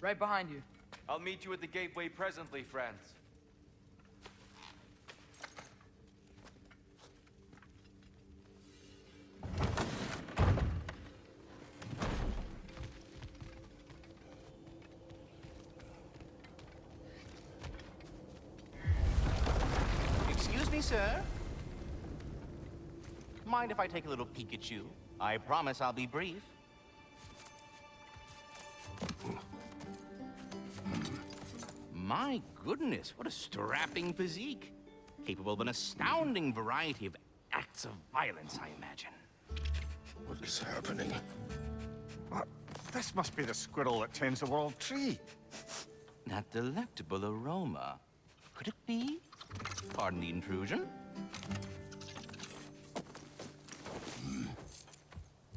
Right behind you. I'll meet you at the gateway presently, friends. Excuse me, sir. Mind if I take a little peek at you? I promise I'll be brief. My goodness, what a strapping physique. Capable of an astounding variety of acts of violence, I imagine. What is happening? This must be the squirrel that tends the world tree. That delectable aroma. Could it be? Pardon the intrusion.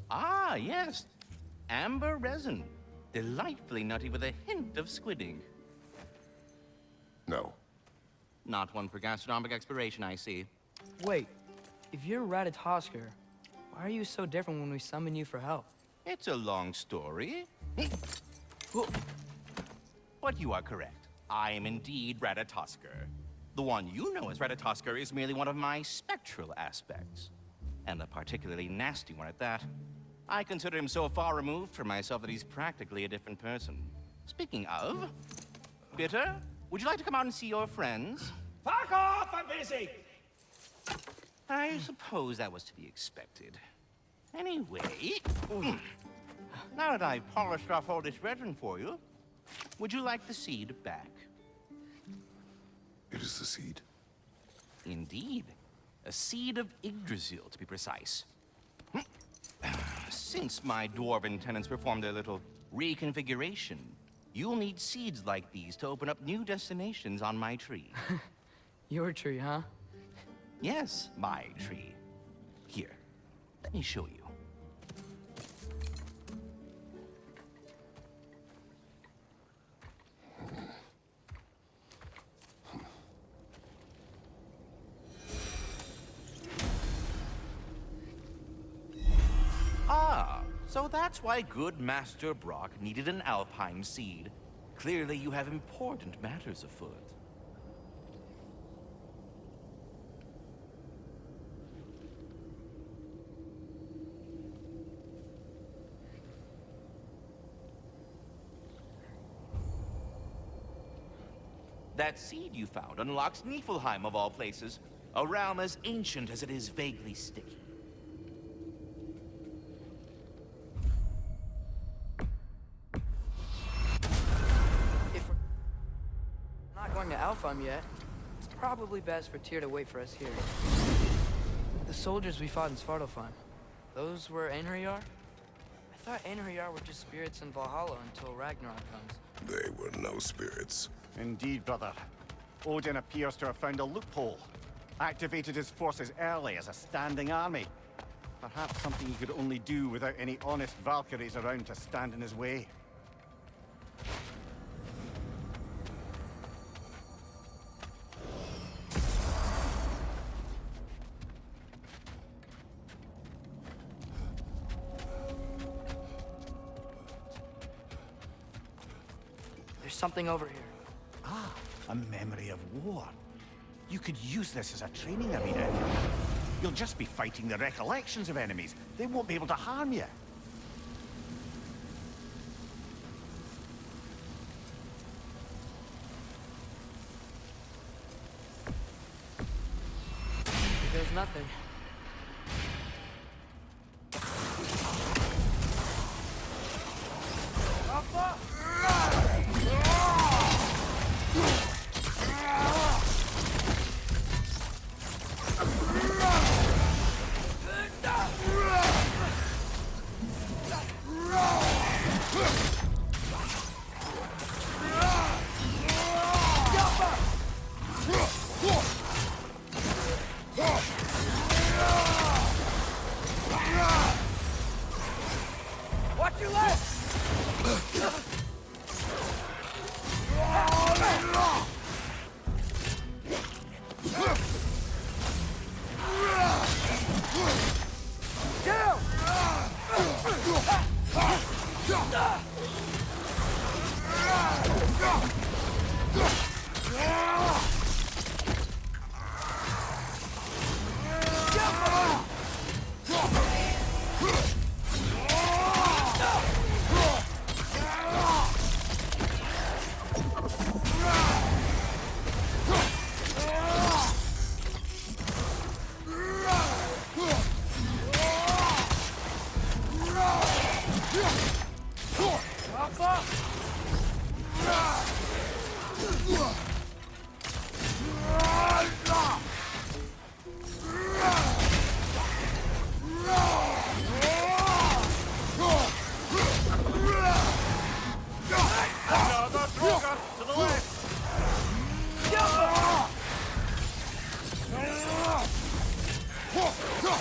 Ah, yes. Amber resin. Delightfully nutty with a hint of squidding. No. Not one for gastronomic exploration, I see. Wait, if you're Ratatosker, why are you so different when we summon you for help? It's a long story. But you are correct. I am indeed Ratatosker. The one you know as Ratatosker is merely one of my spectral aspects. And a particularly nasty one at that. I consider him so far removed from myself that he's practically a different person. Speaking of, Bitter, would you like to come out and see your friends? Fuck off! I'm busy! I suppose that was to be expected. Anyway, now that I've polished off all this resin for you, would you like the seed back? It is the seed. Indeed. A seed of Yggdrasil, to be precise. Since my dwarven tenants performed their little reconfiguration, you'll need seeds like these to open up new destinations on my tree. Your tree, huh? Yes, my tree. Here, let me show you. Ah, so that's why good Master Brock needed an alpine seed. Clearly you have important matters afoot. That seed you found unlocks Niflheim of all places, a realm as ancient as it is vaguely sticky. If we're not going to Alfheim yet, it's probably best for Tyr to wait for us here. The soldiers we fought in Svartalfheim, those were Einherjar? I thought Einherjar were just spirits in Valhalla until Ragnarok comes. They were no spirits. Indeed, brother. Odin appears to have found a loophole. Activated his forces early as a standing army. Perhaps something he could only do without any honest Valkyries around to stand in his way. There's something over here. Ah, a memory of war. You could use this as a training arena. You'll just be fighting the recollections of enemies. They won't be able to harm you. There's nothing. I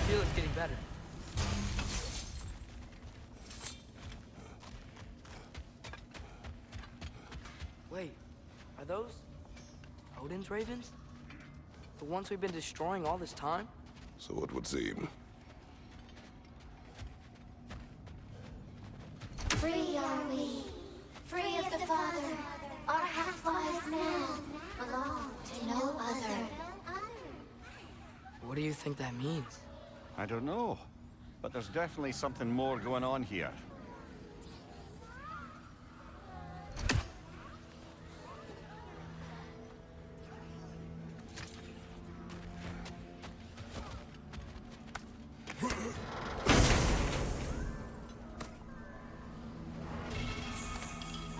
feel it's getting better. Wait, are those Odin's ravens? The ones we've been destroying all this time? So it would seem. Free are we, free of the Father. Our half-wise man belong to no other. What do you think that means? I don't know, but there's definitely something more going on here.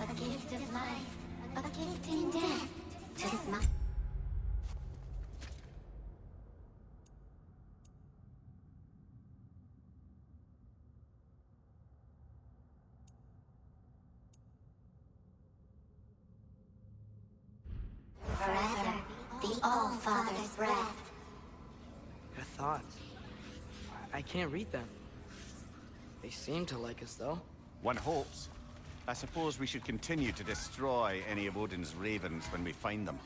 A gift of life, a gift in death, to smile. Forever, the All-Father's breath. Your thoughts. I can't read them. They seem to like us, though. One hopes. I suppose we should continue to destroy any of Odin's ravens when we find them.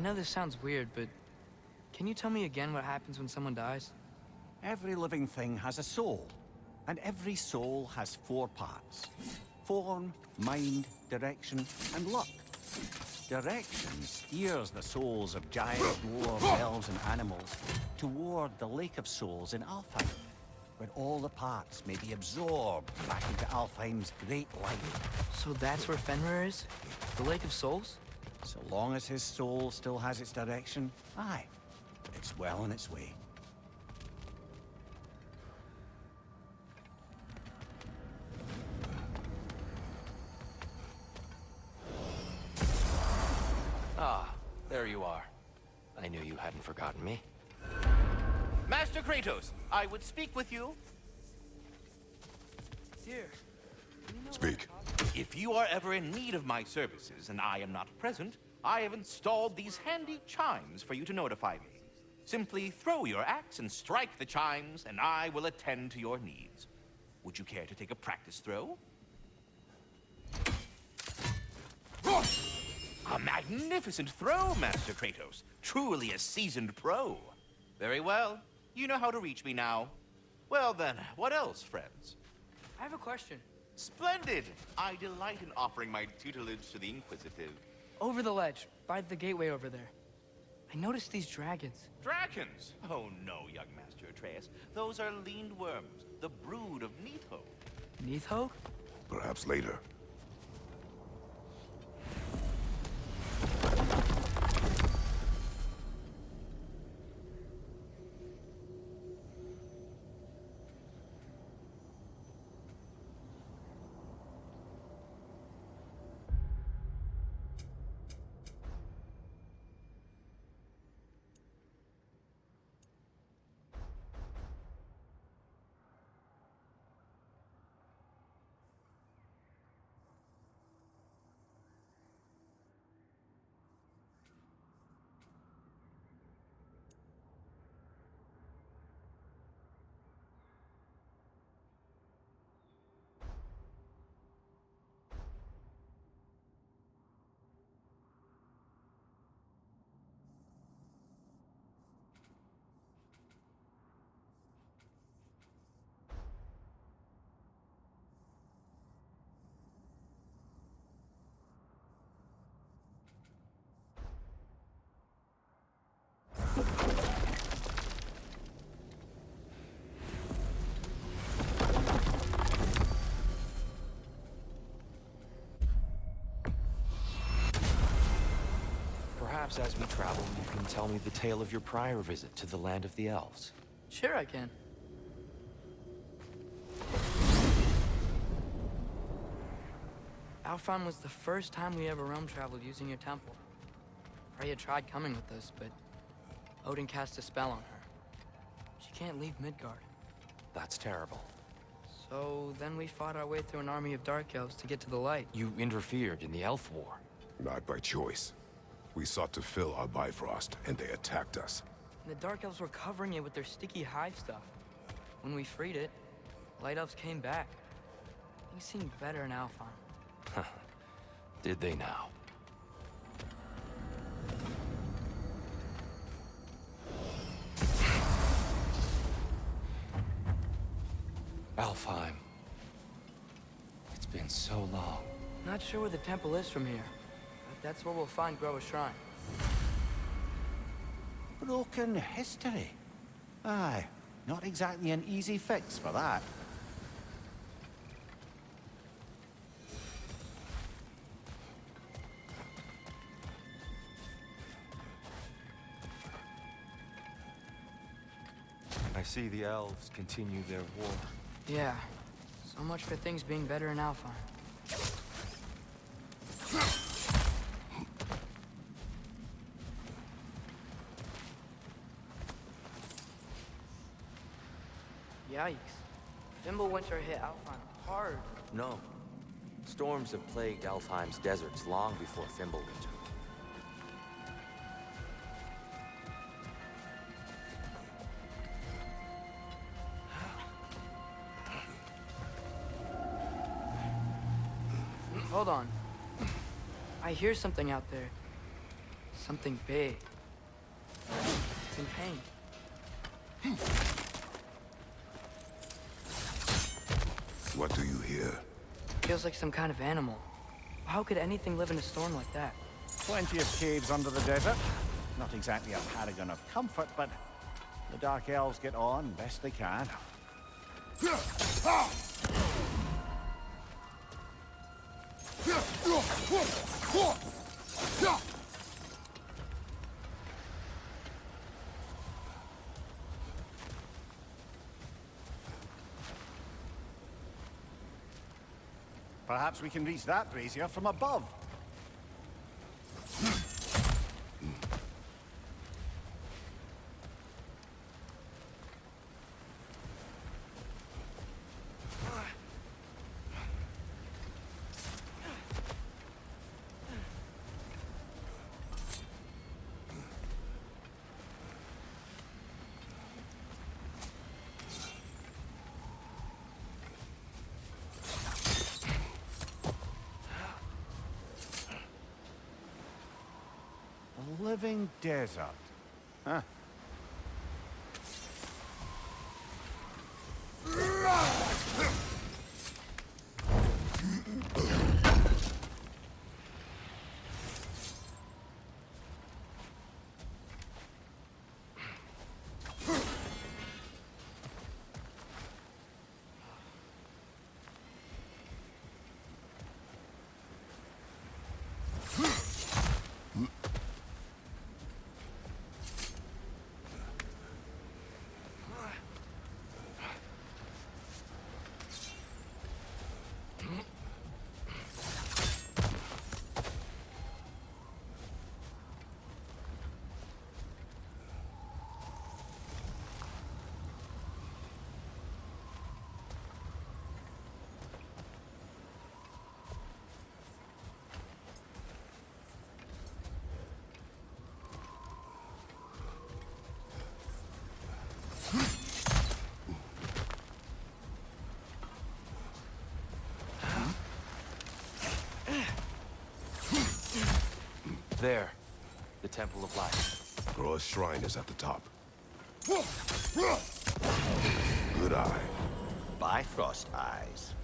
know this sounds weird, but can you tell me again what happens when someone dies? Every living thing has a soul, and every soul has 4 parts. Form, mind, direction, and luck. Direction steers the souls of giants, dwarves, elves, and animals toward the Lake of Souls in Alfheim, where all the parts may be absorbed back into Alfheim's great light. So that's where Fenrir is? The Lake of Souls? So long as his soul still has its direction, aye, it's well on its way. Ah, there you are. I knew you hadn't forgotten me. Master Kratos, I would speak with you. Dear. Speak. If you are ever in need of my services and I am not present, I have installed these handy chimes for you to notify me. Simply throw your axe and strike the chimes, and I will attend to your needs. Would you care to take a practice throw? A magnificent throw, Master Kratos. Truly a seasoned pro. Very well. You know how to reach me now. Well then, what else, friends? I have a question. Splendid! I delight in offering my tutelage to the inquisitive. Over the ledge, by the gateway over there. I noticed these dragons. Dragons? Oh no, young Master Atreus. Those are lean worms, the brood of Neitho. Neitho? Perhaps later. Perhaps as we travel, you can tell me the tale of your prior visit to the land of the elves. Sure I can. Alfheim was the first time we ever realm traveled using your temple. Freya tried coming with us, but Odin cast a spell on her. She can't leave Midgard. That's terrible. So then we fought our way through an army of dark elves to get to the light. You interfered in the Elf War. Not by choice. We sought to fill our Bifrost, and they attacked us. And the dark elves were covering it with their sticky hive stuff. When we freed it, light elves came back. Things seemed better in Alfheim. Did they now? Alfheim. It's been so long. Not sure where the temple is from here, but that's where we'll find Groa's shrine. Broken history. Aye, not exactly an easy fix for that. I see the elves continue their war. Yeah, so much for things being better in Alfheim. Yikes. Fimbulwinter hit Alfheim hard. No. Storms have plagued Alfheim's deserts long before Fimbulwinter. Hold on. I hear something out there. Something big. It's in pain. What do you hear? Feels like some kind of animal. How could anything live in a storm like that? Plenty of caves under the desert. Not exactly a paragon of comfort, but the Dark Elves get on best they can. Perhaps we can reach that brazier from above. A living desert. Huh. There. The Temple of Light. Groa's shrine is at the top. Good eye. Bifrost eyes.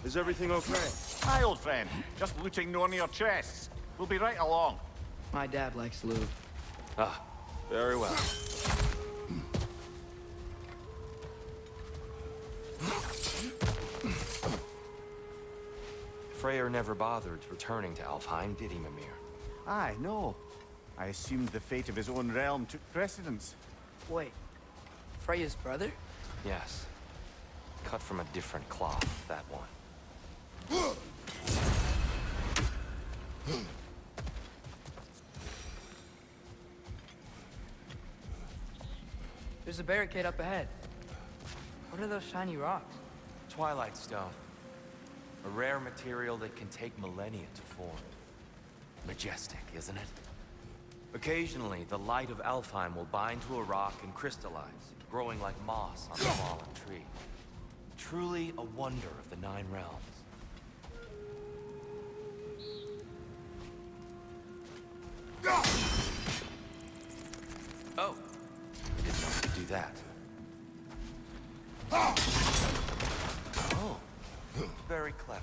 Is everything okay? Hi, old friend. Just looting Nornir chests. We'll be right along. My dad likes loot. Ah, very well. Freyr never bothered returning to Alfheim, did he, Mimir? Aye, no. I assumed the fate of his own realm took precedence. Wait, Freya's brother? Yes. Cut from a different cloth, that one. There's a barricade up ahead. What are those shiny rocks? Twilight Stone. A rare material that can take millennia to form. Majestic, isn't it? Occasionally, the light of Alfheim will bind to a rock and crystallize, growing like moss on a fallen tree. Truly a wonder of the Nine Realms. Oh, I didn't know you could do that. Oh, very clever.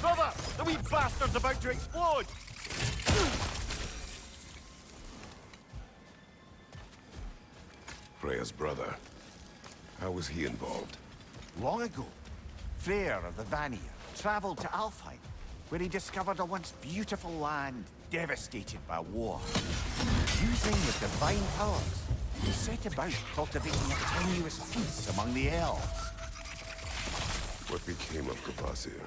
Brother! The wee bastard's about to explode! Freya's brother. How was he involved? Long ago, Freyr of the Vanir traveled to Alfheim, where he discovered a once beautiful land devastated by war. Using his divine powers, he set about cultivating a tenuous peace among the elves. What became of Kvasir?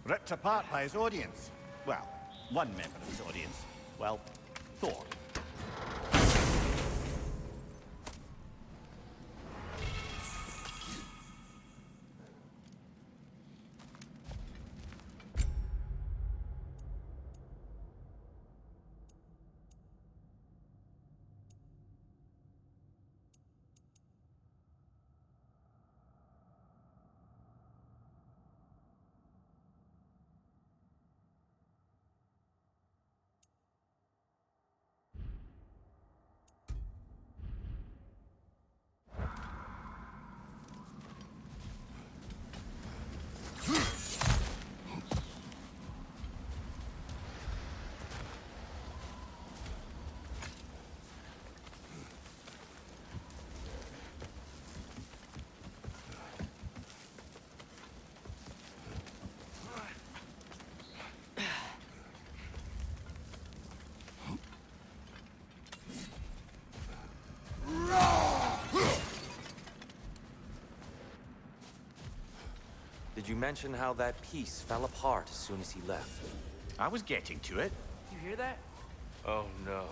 Ripped apart by his audience. Well, one member of his audience. Well, Thor. Did you mention how that piece fell apart as soon as he left? I was getting to it. You hear that? Oh no.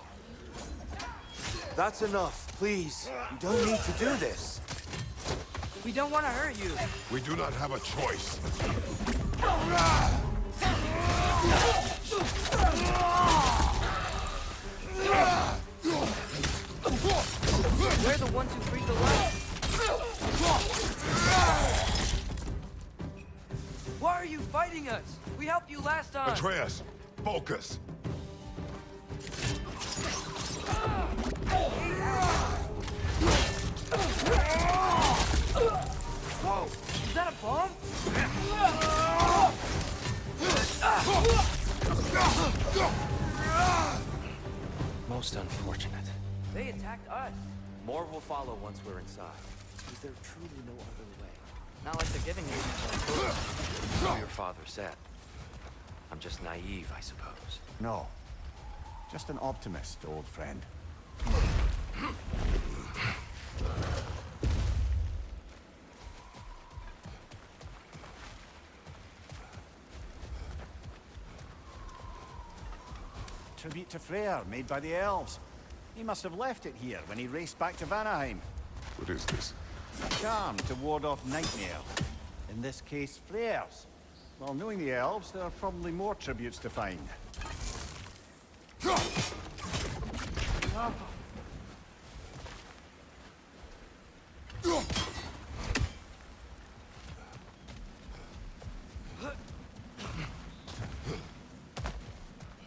That's enough, please. You don't need to do this. We don't want to hurt you. We do not have a choice. We're the ones who freed the light. Why are you fighting us? We helped you last time. Atreus, focus. Whoa! Is that a bomb? Most unfortunate. They attacked us. More will follow once we're inside. Is there truly no other way? Not like they're giving you. So your father said. I'm just naive, I suppose. No. Just an optimist, old friend. Tribute to Freyr, made by the elves. He must have left it here when he raced back to Vanaheim. What is this? A charm to ward off nightmare. In this case, Freyr's. Well, knowing the elves, there are probably more tributes to find.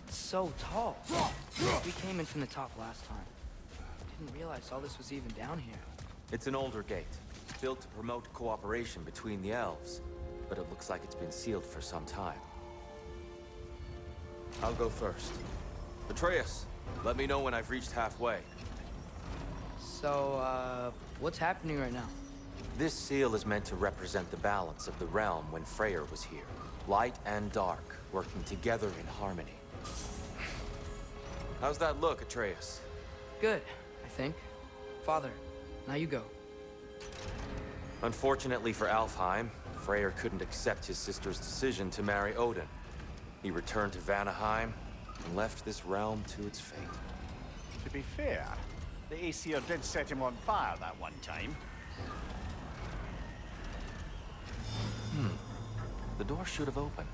It's so tall. We came in from the top last time. Didn't realize all this was even down here. It's an older gate, built to promote cooperation between the elves. But it looks like it's been sealed for some time. I'll go first. Atreus, let me know when I've reached halfway. So, what's happening right now? This seal is meant to represent the balance of the realm when Freyr was here. Light and dark, working together in harmony. How's that look, Atreus? Good, I think. Father, now you go. Unfortunately for Alfheim, Freyr couldn't accept his sister's decision to marry Odin. He returned to Vanaheim and left this realm to its fate. To be fair, the Aesir did set him on fire that one time. The door should have opened.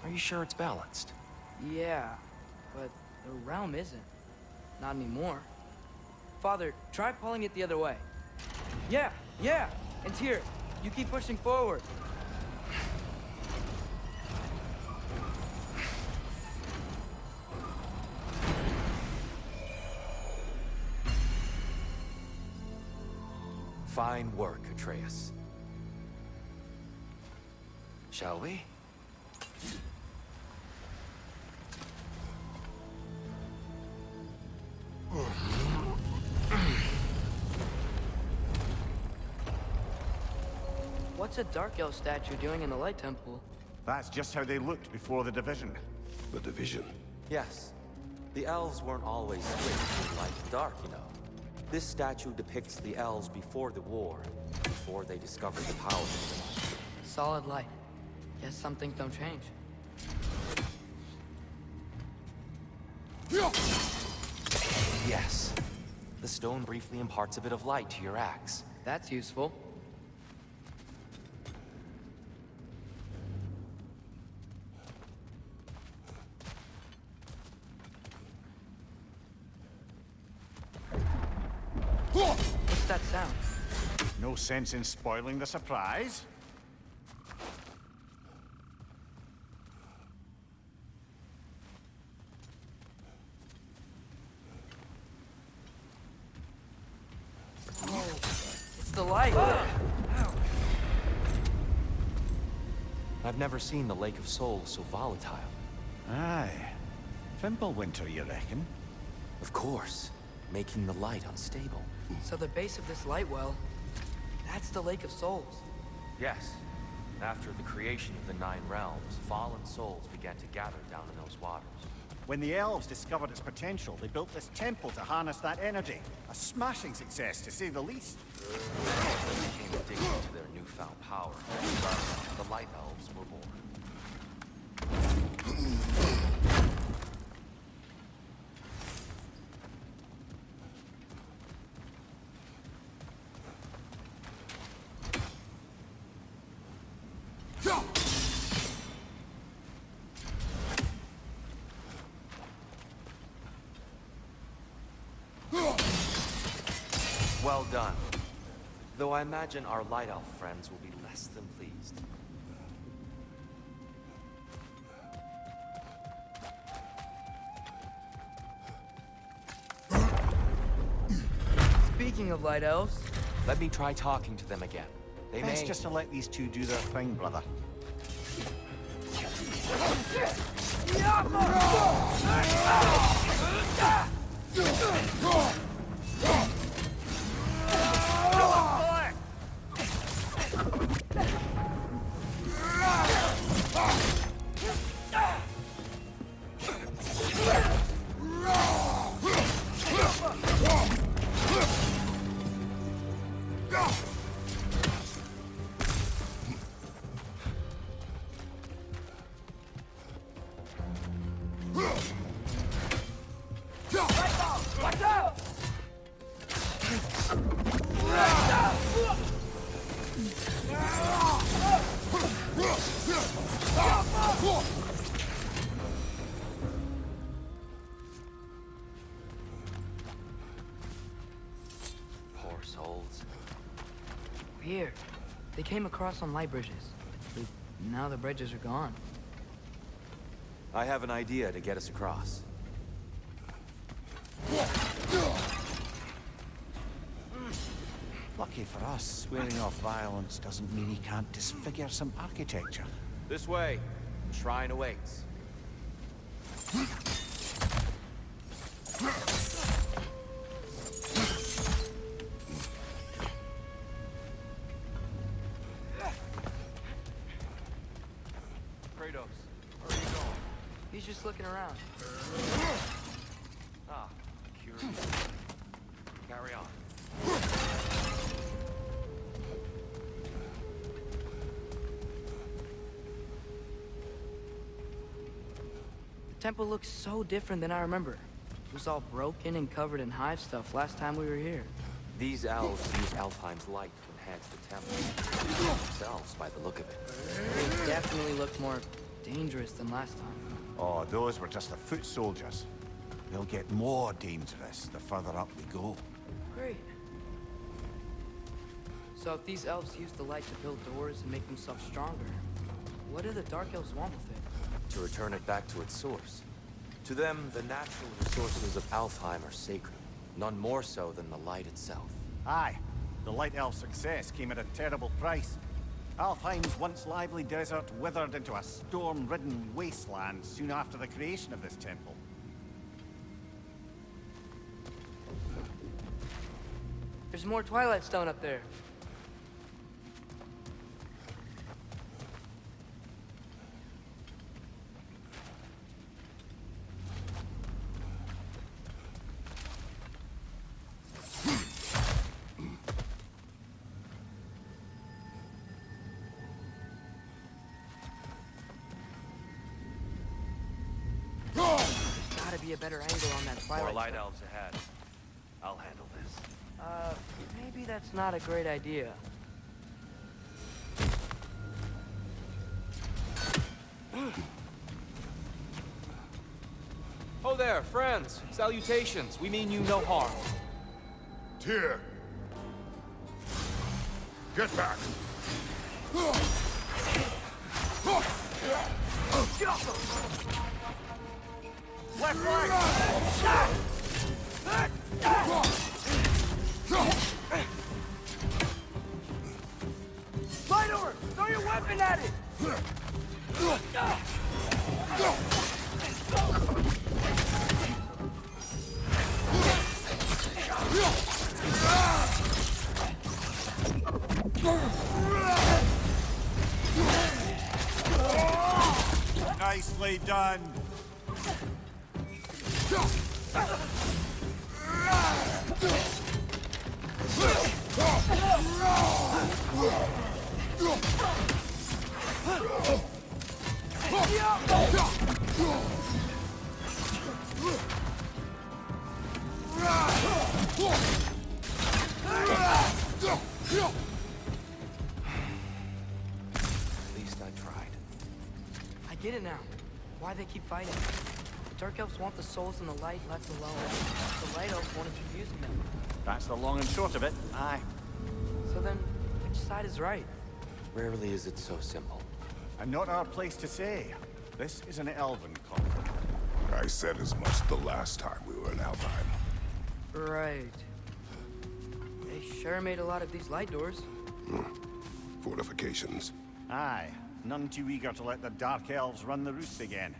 Are you sure it's balanced? Yeah, but the realm isn't. Not anymore. Father, try pulling it the other way. Yeah, and here. You keep pushing forward. Fine work, Atreus. Shall we? What's a Dark Elf statue doing in the Light Temple? That's just how they looked before the division. The division. Yes. The elves weren't always strict between light and dark, you know. This statue depicts the elves before the war, before they discovered the power of Solid light. Guess some things don't change. the light. Yes. The stone briefly imparts a bit of light to your axe. That's useful. What's that sound? No sense in spoiling the surprise. It's the light. I've never seen the Lake of Souls so volatile. Aye. Fimbulwinter, you reckon? Of course, making the light unstable. So the base of this light well, that's the Lake of Souls. Yes. After the creation of the Nine Realms, fallen souls began to gather down in those waters. When the elves discovered its potential, they built this temple to harness that energy. A smashing success, to say the least. They became addicted to their newfound power. Thus, the Light Elves were born. Well done. Though I imagine our Light Elf friends will be less than pleased. Speaking of light elves, Let me try talking to them again. They Best may... just to let these two do their thing, brother. Poor souls. here. They came across on light bridges. But now the bridges are gone. I have an idea to get us across. Lucky for us, swearing off violence doesn't mean he can't disfigure some architecture. This way. The shrine awaits. Kratos, where are you going? He's just looking around. Ah, curious. Carry on. The temple looks so different than I remember. It was all broken and covered in hive stuff last time we were here. These elves use Alfheim's light to enhance the temple. Themselves, by the look of it. They definitely looked more dangerous than last time. Oh, those were just the foot soldiers. They'll get more dangerous the further up we go. Great. So if these elves use the light to build doors and make themselves stronger, what do the Dark Elves want with it? To return it back to its source. To them, the natural resources of Alfheim are sacred. None more so than the light itself. Aye, the Light Elf success came at a terrible price. Alfheim's once lively desert withered into a storm-ridden wasteland soon after the creation of this temple. There's more Twilight Stone up there. There's gotta be a better angle on that More Twilight light Stone. elves ahead. I'll handle this. Maybe that's not a great idea. Oh there, friends. Salutations. We mean you no harm. Tyr! Get back! Left leg! Fight over! Throw your weapon at it! Nicely done. At least I tried. I get it now. Why they keep fighting. The Dark Elves want the souls in the light left alone. The Light Elves want to keep using them. That's the long and short of it. Aye. So then, which side is right? Rarely is it so simple. And not our place to say. This is an elven conflict. I said as much the last time we were in Alfheim. Right. They sure made a lot of these light doors. Fortifications. Aye. None too eager to let the Dark Elves run the roost again.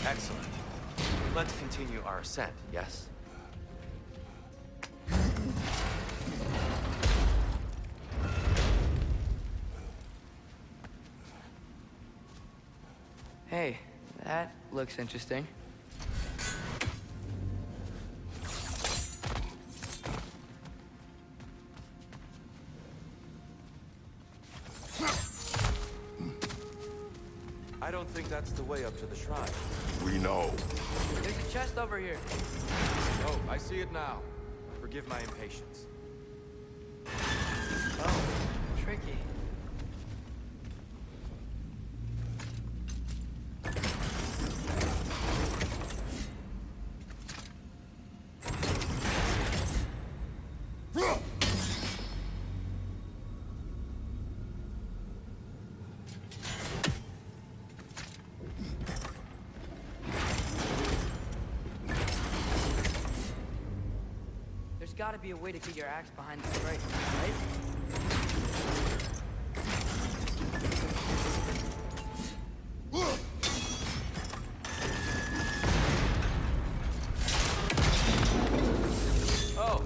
Excellent. Let's continue our ascent, yes? Hey, that looks interesting. I don't think that's the way up to the shrine. We know. There's a chest over here. Oh, I see it now. Forgive my impatience. Oh, tricky. There's gotta be a way to get your axe behind this crate, right? Oh,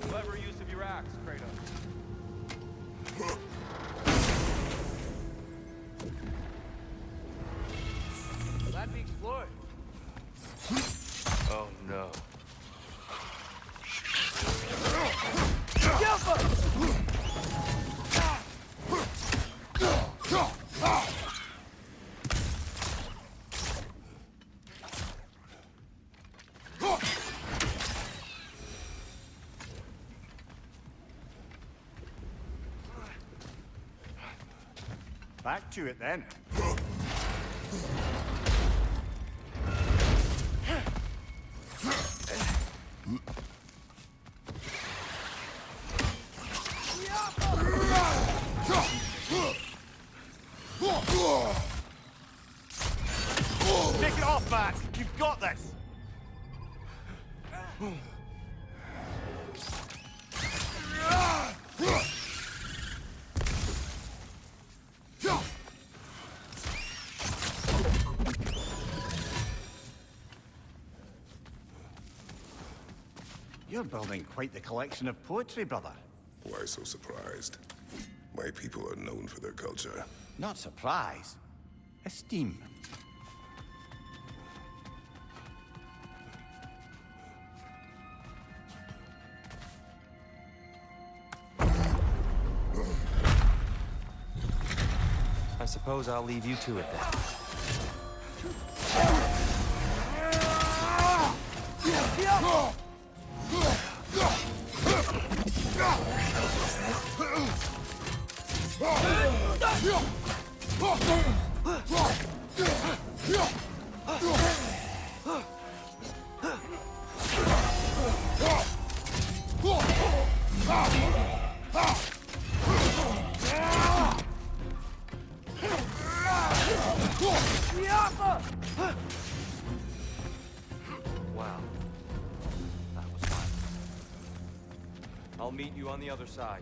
clever use of your axe, Kratos. Glad we explored. Oh no. Back to it then. Take it off, Max! You've got this! You're building quite the collection of poetry, brother. Why so surprised? My people are known for their culture. Not surprise. Esteem. I suppose I'll leave you to it then. Wow. That was I'll meet you on the other side.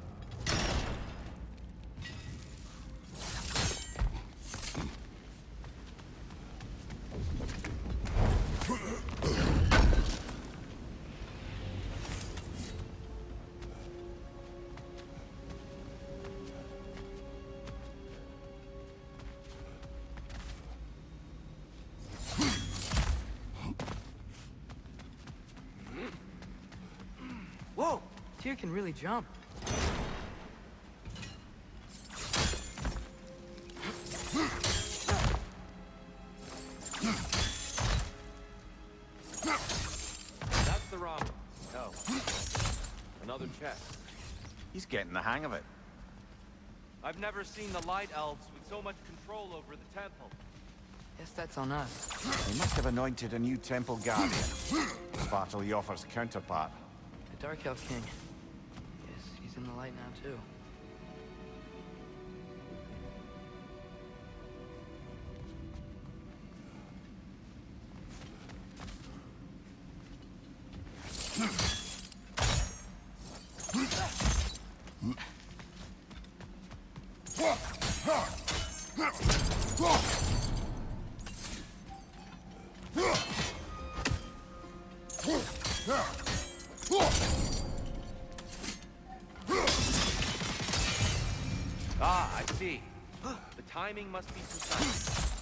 Whoa! Tyr can really jump. That's the wrong one. Oh. Another chest. He's getting the hang of it. I've never seen the Light Elves with so much control over the temple. Guess that's on us. They must have anointed a new temple guardian. Battle Yoffer's counterpart. The Dark Elf King. Guess he's in the light now, too. Ah, I see. The timing must be precise.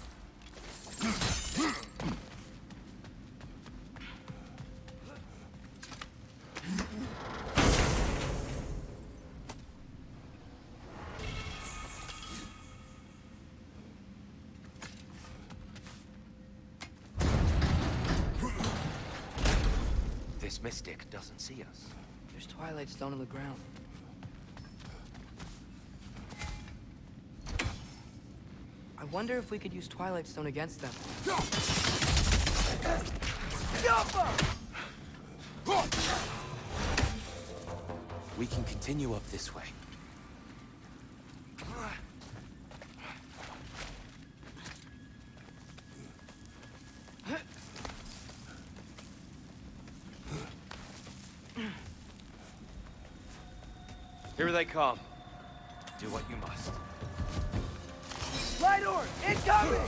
This mystic doesn't see us. There's Twilight Stone on the ground. I wonder if we could use Twilight Stone against them. We can continue up this way. Here they come. Do what you must. Light Orb, incoming!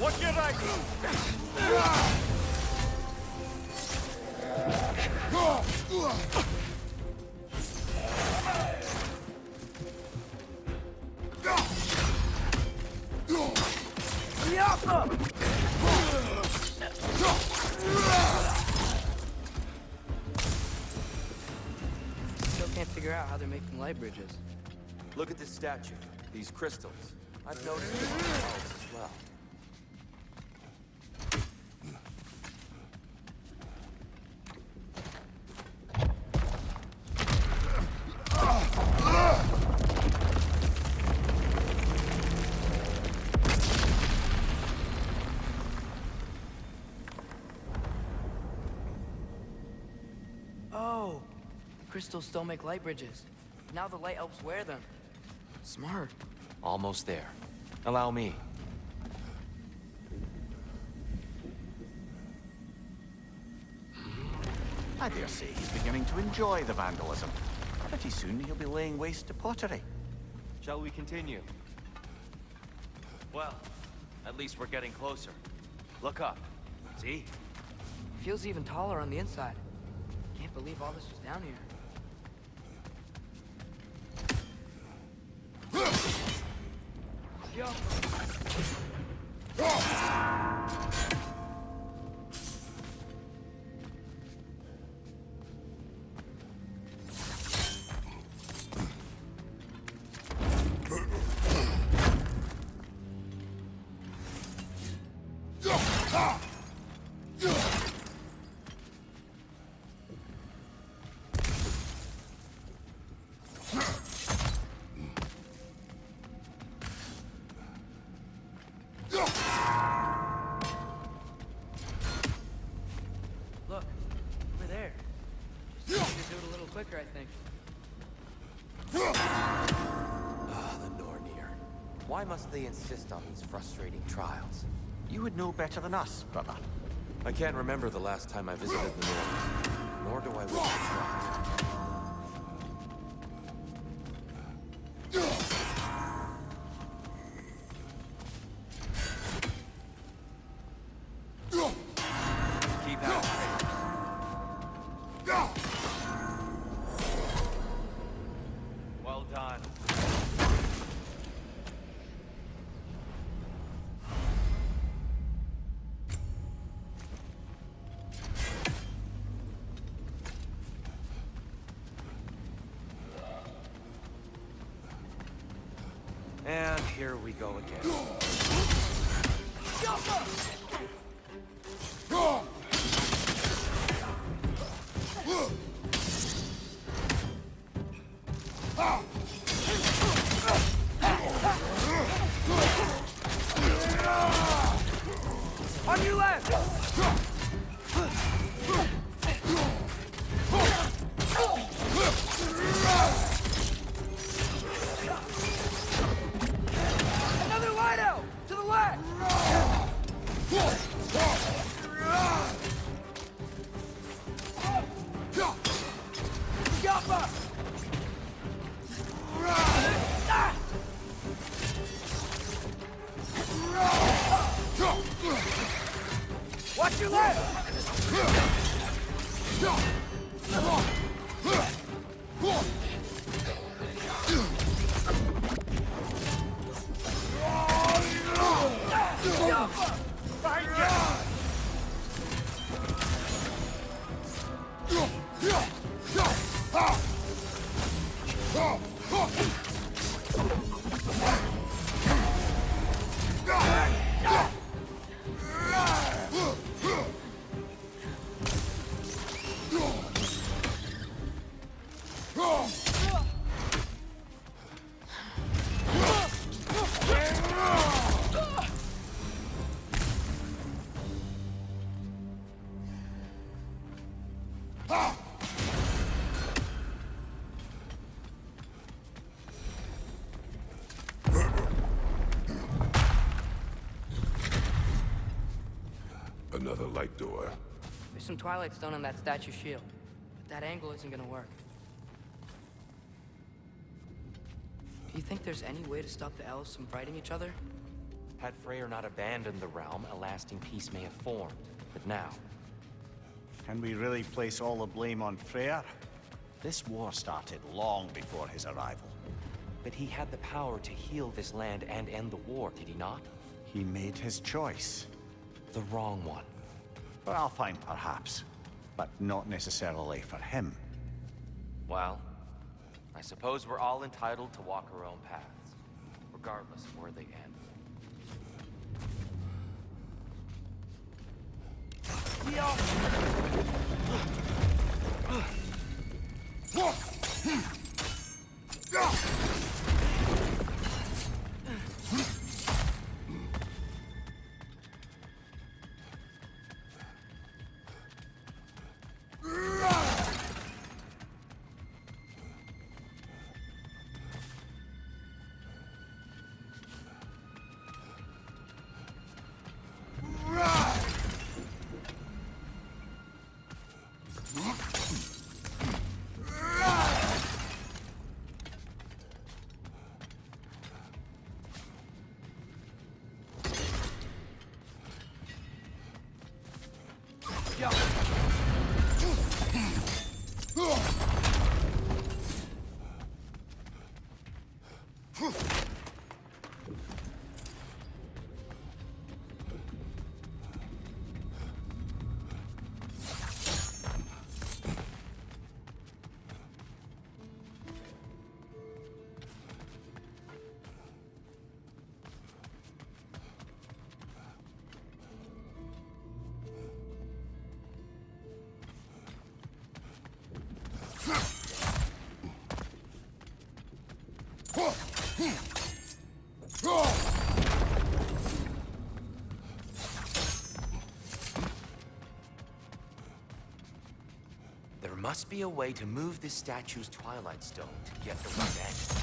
What did I Still can't figure out how they're making light bridges. Look at this statue, these crystals. I've noticed them on the walls as well. Oh, the crystals still make light bridges. Now the light elves wear them. Smart. Almost there. Allow me. I dare say he's beginning to enjoy the vandalism. Pretty soon he'll be laying waste to pottery. Shall we continue? Well, at least we're getting closer. Look up. See? Feels even taller on the inside. Can't believe all this was down here. You could do it a little quicker, I think. The Nornir. Why must they insist on these frustrating trials? You would know better than us, brother. I can't remember the last time I visited the North, nor do I wish to try. Keep out. Well done. And here we go again. On your left! Another light out! To the left! Yappa! Watch your left! Another light door. There's some Twilight Stone on that statue shield, but that angle isn't gonna work. Do you think there's any way to stop the elves from fighting each other? Had Freyr not abandoned the realm, a lasting peace may have formed. But now, Can we really place all the blame on Freyr? This war started long before his arrival. but he had the power to heal this land and end the war, did he not? He made his choice. The wrong one. For Alfheim, perhaps. But not necessarily for him. Well, I suppose we're all entitled to walk our own paths, regardless of where they end. must be a way to move this statue's Twilight Stone to get the right angle.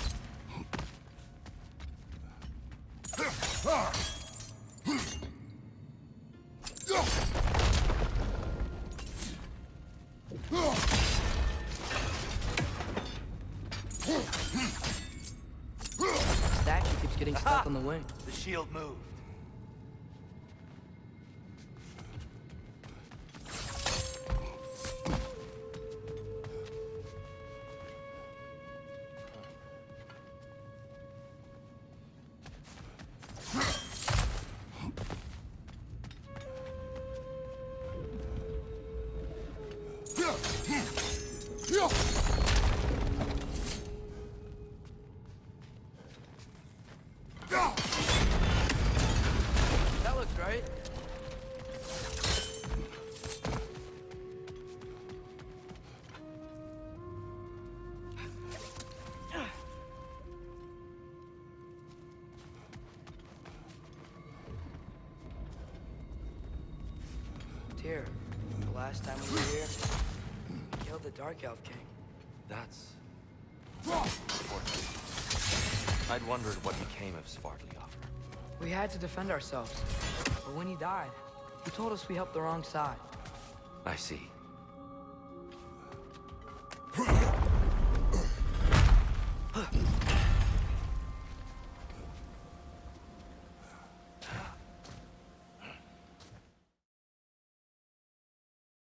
The statue keeps getting stuck on the wing. The shield moved. That looks right. Tyr, the last time we were here, we killed the Dark Elf King. That's unfortunate. I'd wondered what became of Svartalfheim. We had to defend ourselves. But when he died, he told us we helped the wrong side. I see.